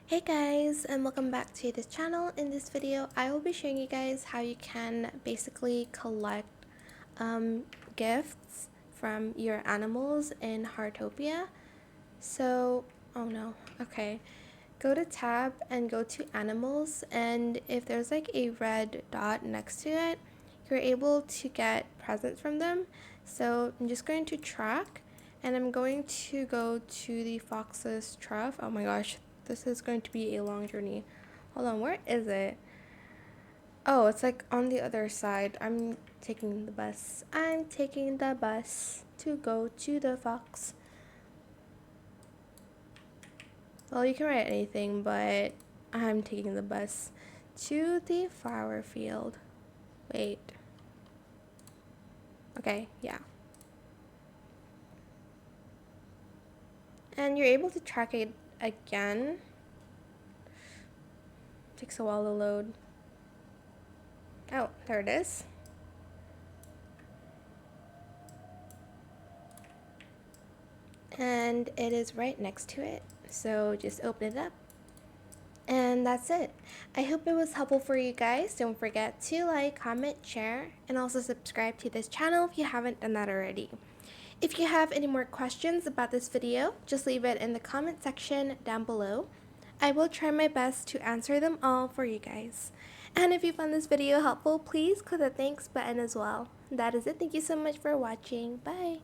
Hey guys, and welcome back to this channel. In this video I will be showing you guys how you can basically collect gifts from your animals in Heartopia. So oh no, okay, go to tab and go to animals, and if there's like a red dot next to it, you're able to get presents from them. So I'm just going to track, and I'm going to go to the fox's trough. Oh my gosh, this is going to be a long journey. Hold on, where is it? Oh, it's like on the other side. I'm taking the bus. I'm taking the bus to go to the fox. Well, you can write anything, but I'm taking the bus to the flower field. Wait. Okay, yeah. And you're able to track it again. Takes a while to load. Oh, there it is. And it is right next to it. So just open it up. And that's it. I hope it was helpful for you guys. Don't forget to like, comment, share, and also subscribe to this channel if you haven't done that already. If you have any more questions about this video, just leave it in the comment section down below. I will try my best to answer them all for you guys. And if you found this video helpful, please click the thanks button as well. That is it. Thank you so much for watching. Bye.